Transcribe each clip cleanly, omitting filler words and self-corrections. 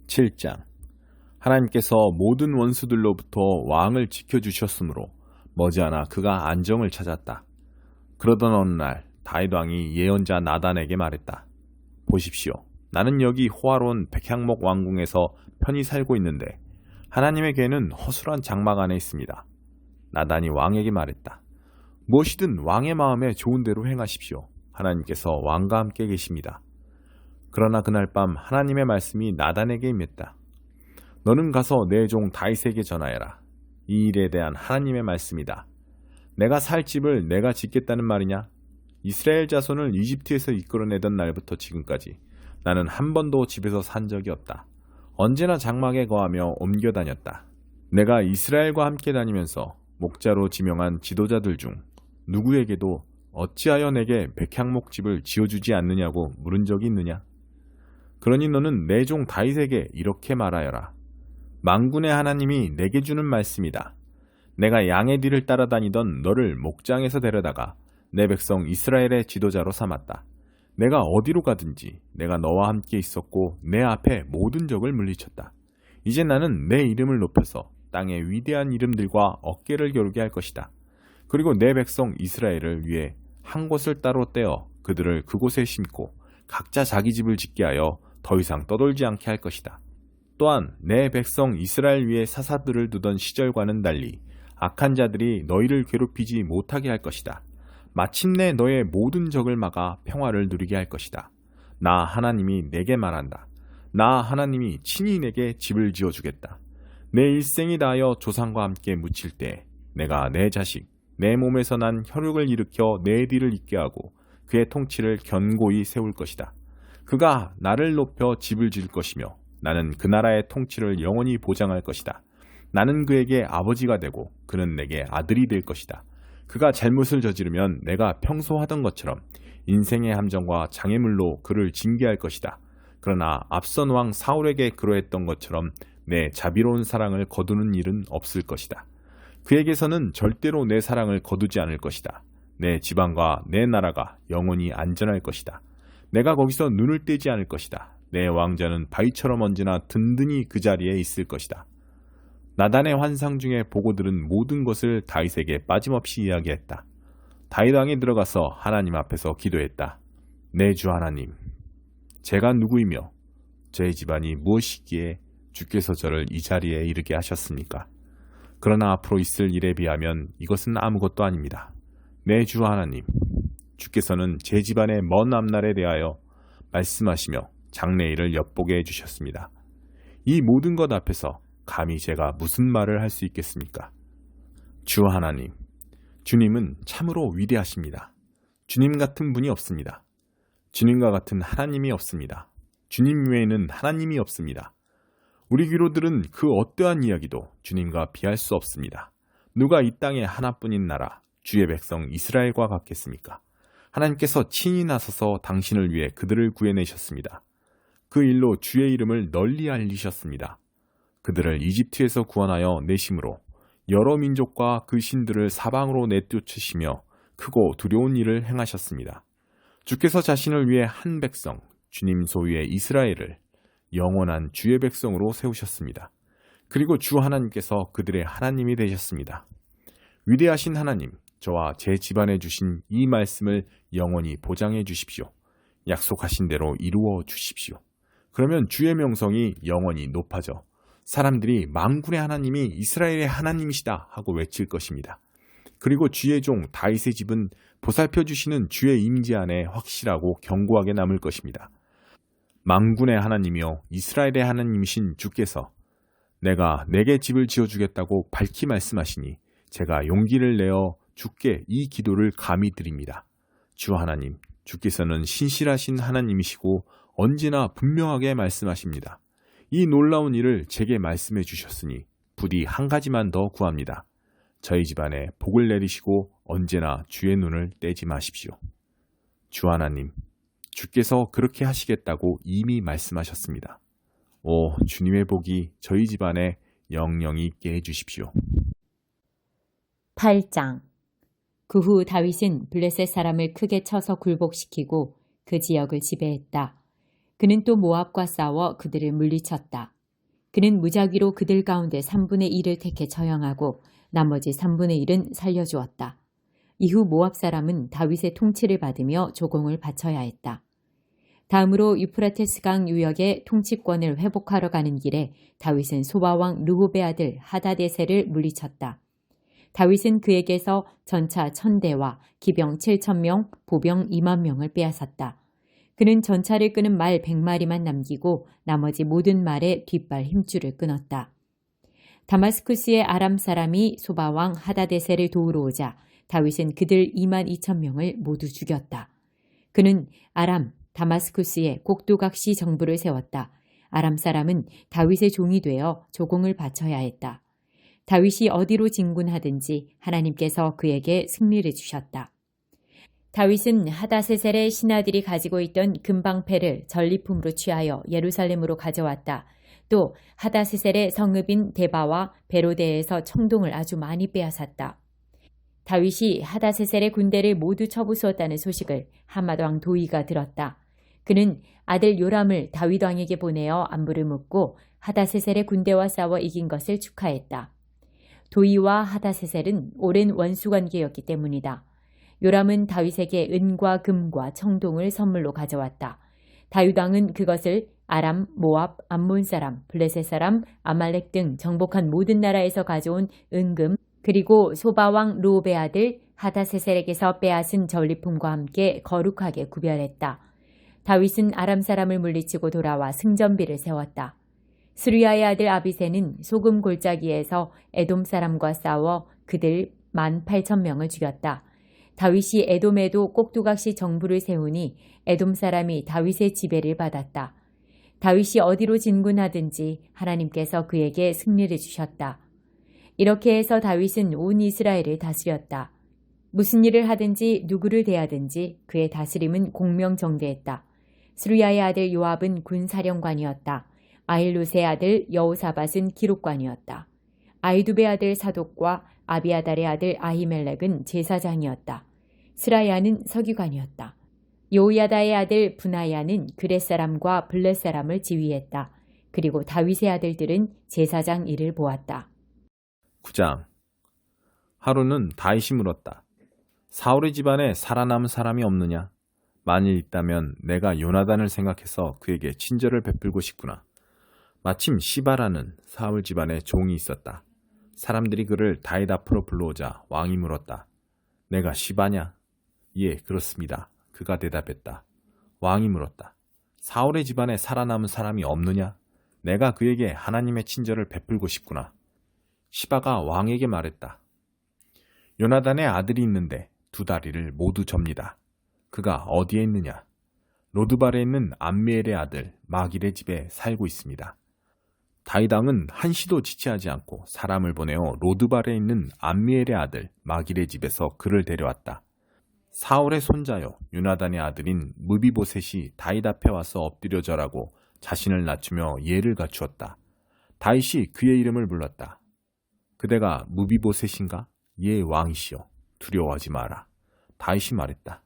7장. 하나님께서 모든 원수들로부터 왕을 지켜주셨으므로 머지않아 그가 안정을 찾았다. 그러던 어느 날 다윗 왕이 예언자 나단에게 말했다. 보십시오. 나는 여기 호화로운 백향목 왕궁에서 편히 살고 있는데 하나님의 궤는 허술한 장막 안에 있습니다. 나단이 왕에게 말했다. 무엇이든 왕의 마음에 좋은 대로 행하십시오. 하나님께서 왕과 함께 계십니다. 그러나 그날 밤 하나님의 말씀이 나단에게 임했다. 너는 가서 내 종 다윗에게 전하여라. 이 일에 대한 하나님의 말씀이다. 내가 살 집을 내가 짓겠다는 말이냐? 이스라엘 자손을 이집트에서 이끌어내던 날부터 지금까지 나는 한 번도 집에서 산 적이 없다. 언제나 장막에 거하며 옮겨 다녔다. 내가 이스라엘과 함께 다니면서 목자로 지명한 지도자들 중 누구에게도 어찌하여 내게 백향목 집을 지어주지 않느냐고 물은 적이 있느냐? 그러니 너는 내 종 다윗에게 이렇게 말하여라. 만군의 하나님이 내게 주는 말씀이다. 내가 양의 뒤를 따라다니던 너를 목장에서 데려다가 내 백성 이스라엘의 지도자로 삼았다. 내가 어디로 가든지 내가 너와 함께 있었고 내 앞에 모든 적을 물리쳤다. 이제 나는 내 이름을 높여서 땅의 위대한 이름들과 어깨를 겨루게 할 것이다. 그리고 내 백성 이스라엘을 위해 한 곳을 따로 떼어 그들을 그곳에 심고 각자 자기 집을 짓게 하여 더 이상 떠돌지 않게 할 것이다. 또한 내 백성 이스라엘 위에 사사들을 두던 시절과는 달리 악한 자들이 너희를 괴롭히지 못하게 할 것이다. 마침내 너의 모든 적을 막아 평화를 누리게 할 것이다. 나 하나님이 내게 말한다. 나 하나님이 친히 내게 집을 지어주겠다. 내 일생이 다하여 조상과 함께 묻힐 때 내가 내 자식, 내 몸에서 난 혈육을 일으켜 내 뒤를 잇게 하고 그의 통치를 견고히 세울 것이다. 그가 나를 높여 집을 지을 것이며 나는 그 나라의 통치를 영원히 보장할 것이다. 나는 그에게 아버지가 되고 그는 내게 아들이 될 것이다. 그가 잘못을 저지르면 내가 평소 하던 것처럼 인생의 함정과 장애물로 그를 징계할 것이다. 그러나 앞선 왕 사울에게 그러했던 것처럼 내 자비로운 사랑을 거두는 일은 없을 것이다. 그에게서는 절대로 내 사랑을 거두지 않을 것이다. 내 지방과 내 나라가 영원히 안전할 것이다. 내가 거기서 눈을 떼지 않을 것이다. 내 왕자는 바위처럼 언제나 든든히 그 자리에 있을 것이다. 나단의 환상 중에 보고 들은 모든 것을 다윗에게 빠짐없이 이야기했다. 다윗 왕이 들어가서 하나님 앞에서 기도했다. 내 주 하나님, 제가 누구이며 저의 집안이 무엇이기에 주께서 저를 이 자리에 이르게 하셨습니까? 그러나 앞으로 있을 일에 비하면 이것은 아무것도 아닙니다. 내 주 하나님, 주께서는 제 집안의 먼 앞날에 대하여 말씀하시며 장래일을 엿보게 해주셨습니다. 이 모든 것 앞에서 감히 제가 무슨 말을 할 수 있겠습니까? 주 하나님, 주님은 참으로 위대하십니다. 주님 같은 분이 없습니다. 주님과 같은 하나님이 없습니다. 주님 외에는 하나님이 없습니다. 우리 귀로 들은 그 어떠한 이야기도 주님과 비할 수 없습니다. 누가 이 땅에 하나뿐인 나라, 주의 백성 이스라엘과 같겠습니까? 하나님께서 친히 나서서 당신을 위해 그들을 구해내셨습니다. 그 일로 주의 이름을 널리 알리셨습니다. 그들을 이집트에서 구원하여 내심으로 여러 민족과 그 신들을 사방으로 내쫓으시며 크고 두려운 일을 행하셨습니다. 주께서 자신을 위해 한 백성, 주님 소유의 이스라엘을 영원한 주의 백성으로 세우셨습니다. 그리고 주 하나님께서 그들의 하나님이 되셨습니다. 위대하신 하나님, 저와 제 집안에 주신 이 말씀을 영원히 보장해 주십시오. 약속하신 대로 이루어 주십시오. 그러면 주의 명성이 영원히 높아져 사람들이 만군의 하나님이 이스라엘의 하나님이시다 하고 외칠 것입니다. 그리고 주의 종 다윗의 집은 보살펴 주시는 주의 임재 안에 확실하고 견고하게 남을 것입니다. 만군의 하나님이요 이스라엘의 하나님이신 주께서 내가 내게 집을 지어주겠다고 밝히 말씀하시니 제가 용기를 내어 주께 이 기도를 감히 드립니다. 주 하나님, 주께서는 신실하신 하나님이시고 언제나 분명하게 말씀하십니다. 이 놀라운 일을 제게 말씀해 주셨으니 부디 한 가지만 더 구합니다. 저희 집안에 복을 내리시고 언제나 주의 눈을 떼지 마십시오. 주 하나님, 주께서 그렇게 하시겠다고 이미 말씀하셨습니다. 오, 주님의 복이 저희 집안에 영영이 있게 해주십시오. 8장. 그 후 다윗은 블레셋 사람을 크게 쳐서 굴복시키고 그 지역을 지배했다. 그는 또 모압과 싸워 그들을 물리쳤다. 그는 무작위로 그들 가운데 3분의 1을 택해 처형하고 나머지 3분의 1은 살려주었다. 이후 모압 사람은 다윗의 통치를 받으며 조공을 바쳐야 했다. 다음으로 유프라테스 강 유역의 통치권을 회복하러 가는 길에 다윗은 소바왕 르홉의 아들 하다데셀을 물리쳤다. 다윗은 그에게서 전차 1000대와 기병 7000명, 보병 2만 명을 빼앗았다. 그는 전차를 끄는 말 100마리만 남기고 나머지 모든 말의 뒷발 힘줄을 끊었다. 다마스쿠스의 아람 사람이 소바왕 하다데셀을 도우러 오자 다윗은 그들 2만 2천 명을 모두 죽였다. 그는 아람, 다마스쿠스에 꼭두각시 정부를 세웠다. 아람 사람은 다윗의 종이 되어 조공을 바쳐야 했다. 다윗이 어디로 진군하든지 하나님께서 그에게 승리를 주셨다. 다윗은 하다세셀의 신하들이 가지고 있던 금방패를 전리품으로 취하여 예루살렘으로 가져왔다. 또 하다세셀의 성읍인 데바와 베로데에서 청동을 아주 많이 빼앗았다. 다윗이 하다세셀의 군대를 모두 쳐부수었다는 소식을 하맛 왕 도이가 들었다. 그는 아들 요람을 다윗 왕에게 보내어 안부를 묻고 하다세셀의 군대와 싸워 이긴 것을 축하했다. 도이와 하다세셀은 오랜 원수관계였기 때문이다. 요람은 다윗에게 은과 금과 청동을 선물로 가져왔다. 다윗 왕은 그것을 아람, 모압, 암몬 사람, 블레셋 사람, 아말렉 등 정복한 모든 나라에서 가져온 은금, 그리고 소바왕 르홉의 아들 하다세셀에게서 빼앗은 전리품과 함께 거룩하게 구별했다. 다윗은 아람 사람을 물리치고 돌아와 승전비를 세웠다. 스루야의 아들 아비새는 소금 골짜기에서 에돔 사람과 싸워 그들 18,000명을 죽였다. 다윗이 에돔에도 꼭두각시 정부를 세우니 에돔 사람이 다윗의 지배를 받았다. 다윗이 어디로 진군하든지 하나님께서 그에게 승리를 주셨다. 이렇게 해서 다윗은 온 이스라엘을 다스렸다. 무슨 일을 하든지 누구를 대하든지 그의 다스림은 공명정대했다. 스루야의 아들 요압은 군사령관이었다. 아힐롯의 아들 여호사밧은 기록관이었다. 아이두베의 아들 사독과 아비아달의 아들 아히멜렉은 제사장이었다. 스라야는 서기관이었다. 요야다의 아들 분하야는 그렛 사람과 블렛 사람을 지휘했다. 그리고 다윗의 아들들은 제사장 일을 보았다. 9장. 하루는 다윗이 물었다. 사울의 집안에 살아남은 사람이 없느냐? 만일 있다면 내가 요나단을 생각해서 그에게 친절을 베풀고 싶구나. 마침 시바라는 사울 집안에 종이 있었다. 사람들이 그를 다윗 앞으로 불러오자 왕이 물었다. 내가 시바냐? 예, 그렇습니다. 그가 대답했다. 왕이 물었다. 사울의 집안에 살아남은 사람이 없느냐? 내가 그에게 하나님의 친절을 베풀고 싶구나. 시바가 왕에게 말했다. 요나단의 아들이 있는데 두 다리를 모두 접니다. 그가 어디에 있느냐? 로드발에 있는 암미엘의 아들 마길의 집에 살고 있습니다. 다윗 왕은 한시도 지체하지 않고 사람을 보내어 로드발에 있는 암미엘의 아들 마길의 집에서 그를 데려왔다. 사울의 손자요 요나단의 아들인 무비보셋이 다윗 앞에 와서 엎드려 절하고 자신을 낮추며 예를 갖추었다. 다윗이 그의 이름을 불렀다. 그대가 무비보셋인가? 예, 왕이시여. 두려워하지 마라. 다윗이 말했다.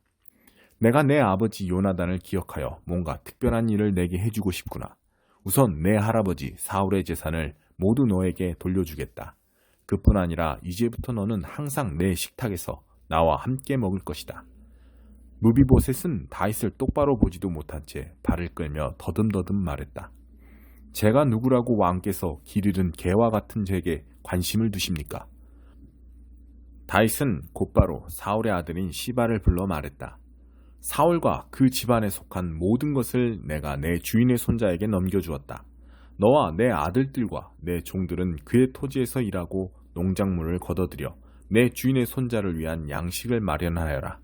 내가 내 아버지 요나단을 기억하여 뭔가 특별한 일을 내게 해주고 싶구나. 우선 내 할아버지 사울의 재산을 모두 너에게 돌려주겠다. 그뿐 아니라 이제부터 너는 항상 내 식탁에서 나와 함께 먹을 것이다. 무비보셋은 다윗을 똑바로 보지도 못한 채 발을 끌며 더듬더듬 말했다. 제가 누구라고 왕께서 길 잃은 개와 같은 제게 관심을 두십니까? 다윗은 곧바로 사울의 아들인 시바를 불러 말했다. 사울과 그 집안에 속한 모든 것을 내가 내 주인의 손자에게 넘겨주었다. 너와 내 아들들과 내 종들은 그의 토지에서 일하고 농작물을 거둬들여 내 주인의 손자를 위한 양식을 마련하여라.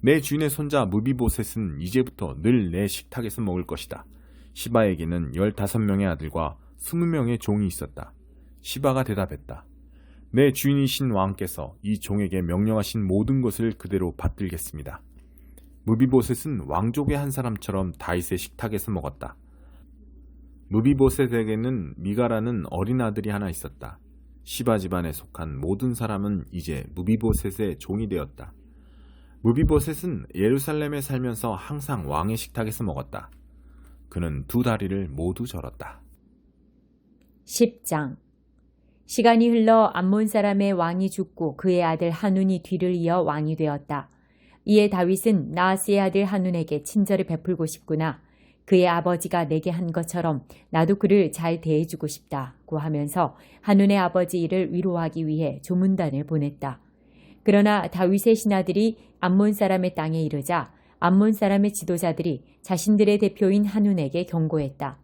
내 주인의 손자 무비보셋은 이제부터 늘 내 식탁에서 먹을 것이다. 시바에게는 15명의 아들과 20명의 종이 있었다. 시바가 대답했다. 내 주인이신 왕께서 이 종에게 명령하신 모든 것을 그대로 받들겠습니다. 무비보셋은 왕족의 한 사람처럼 다윗의 식탁에서 먹었다. 무비보셋에게는 미가라는 어린 아들이 하나 있었다. 시바 집안에 속한 모든 사람은 이제 무비보셋의 종이 되었다. 무비보셋은 예루살렘에 살면서 항상 왕의 식탁에서 먹었다. 그는 두 다리를 모두 절었다. 10장. 시간이 흘러 암몬 사람의 왕이 죽고 그의 아들 한운이 뒤를 이어 왕이 되었다. 이에 다윗은 나하스의 아들 한운에게 친절을 베풀고 싶구나. 그의 아버지가 내게 한 것처럼 나도 그를 잘 대해주고 싶다고 하면서 한운의 아버지 이를 위로하기 위해 조문단을 보냈다. 그러나 다윗의 신하들이 암몬 사람의 땅에 이르자 암몬 사람의 지도자들이 자신들의 대표인 한운에게 경고했다.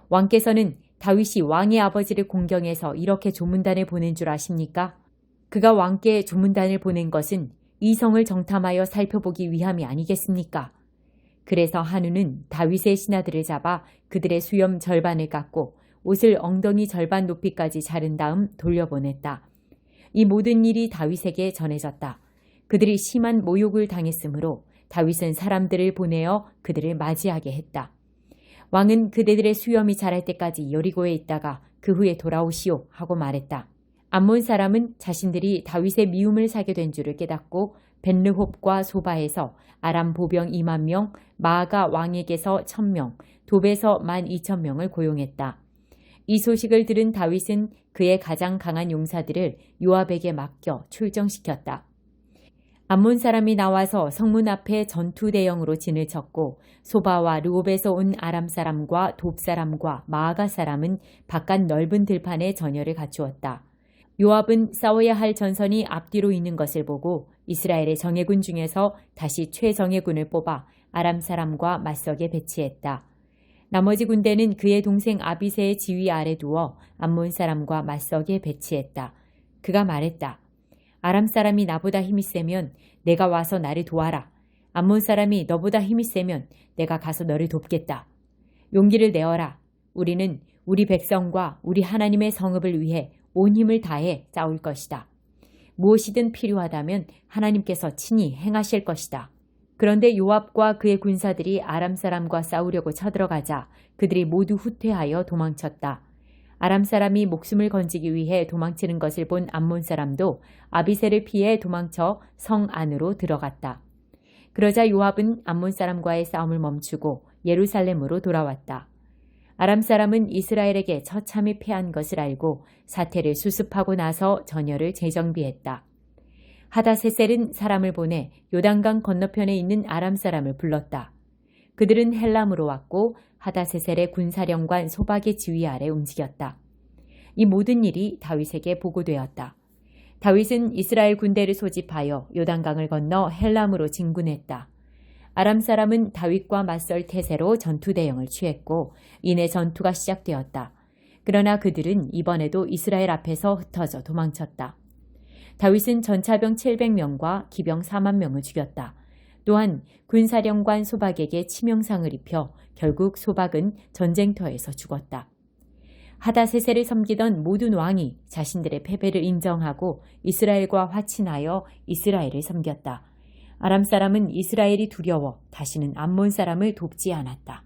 왕께서는 다윗이 왕의 아버지를 공경해서 이렇게 조문단을 보낸 줄 아십니까? 그가 왕께 조문단을 보낸 것은 이 성을 정탐하여 살펴보기 위함이 아니겠습니까? 그래서 한운은 다윗의 신하들을 잡아 그들의 수염 절반을 깎고 옷을 엉덩이 절반 높이까지 자른 다음 돌려보냈다. 이 모든 일이 다윗에게 전해졌다. 그들이 심한 모욕을 당했으므로 다윗은 사람들을 보내어 그들을 맞이하게 했다. 왕은 그대들의 수염이 자랄 때까지 여리고에 있다가 그 후에 돌아오시오 하고 말했다. 암몬 사람은 자신들이 다윗의 미움을 사게 된 줄을 깨닫고 벳르홉과 소바에서 아람 보병 2만 명, 마아가 왕에게서 1,000명, 돕에서 12,000명을 고용했다. 이 소식을 들은 다윗은 그의 가장 강한 용사들을 요압에게 맡겨 출정시켰다. 암몬 사람이 나와서 성문 앞에 전투 대형으로 진을 쳤고 소바와 르홉에서 온 아람 사람과 돕 사람과 마아가 사람은 바깥 넓은 들판에 전열을 갖추었다. 요압은 싸워야 할 전선이 앞뒤로 있는 것을 보고 이스라엘의 정예군 중에서 다시 최정예군을 뽑아 아람 사람과 맞서게 배치했다. 나머지 군대는 그의 동생 아비새의 지휘 아래 두어 암몬 사람과 맞서게 배치했다. 그가 말했다. 아람 사람이 나보다 힘이 세면 내가 와서 나를 도와라. 암몬 사람이 너보다 힘이 세면 내가 가서 너를 돕겠다. 용기를 내어라. 우리는 우리 백성과 우리 하나님의 성읍을 위해 온 힘을 다해 싸울 것이다. 무엇이든 필요하다면 하나님께서 친히 행하실 것이다. 그런데 요압과 그의 군사들이 아람 사람과 싸우려고 쳐들어가자 그들이 모두 후퇴하여 도망쳤다. 아람 사람이 목숨을 건지기 위해 도망치는 것을 본 암몬 사람도 아비새를 피해 도망쳐 성 안으로 들어갔다. 그러자 요압은 암몬 사람과의 싸움을 멈추고 예루살렘으로 돌아왔다. 아람 사람은 이스라엘에게 처참히 패한 것을 알고 사태를 수습하고 나서 전열을 재정비했다. 하다세셀은 사람을 보내 요단강 건너편에 있는 아람 사람을 불렀다. 그들은 헬람으로 왔고 하다세셀의 군사령관 소박의 지휘 아래 움직였다. 이 모든 일이 다윗에게 보고되었다. 다윗은 이스라엘 군대를 소집하여 요단강을 건너 헬람으로 진군했다. 아람 사람은 다윗과 맞설 태세로 전투 대형을 취했고 이내 전투가 시작되었다. 그러나 그들은 이번에도 이스라엘 앞에서 흩어져 도망쳤다. 다윗은 전차병 700명과 기병 4만 명을 죽였다. 또한 군사령관 소박에게 치명상을 입혀 결국 소박은 전쟁터에서 죽었다. 하다세셀을 섬기던 모든 왕이 자신들의 패배를 인정하고 이스라엘과 화친하여 이스라엘을 섬겼다. 아람 사람은 이스라엘이 두려워 다시는 암몬 사람을 돕지 않았다.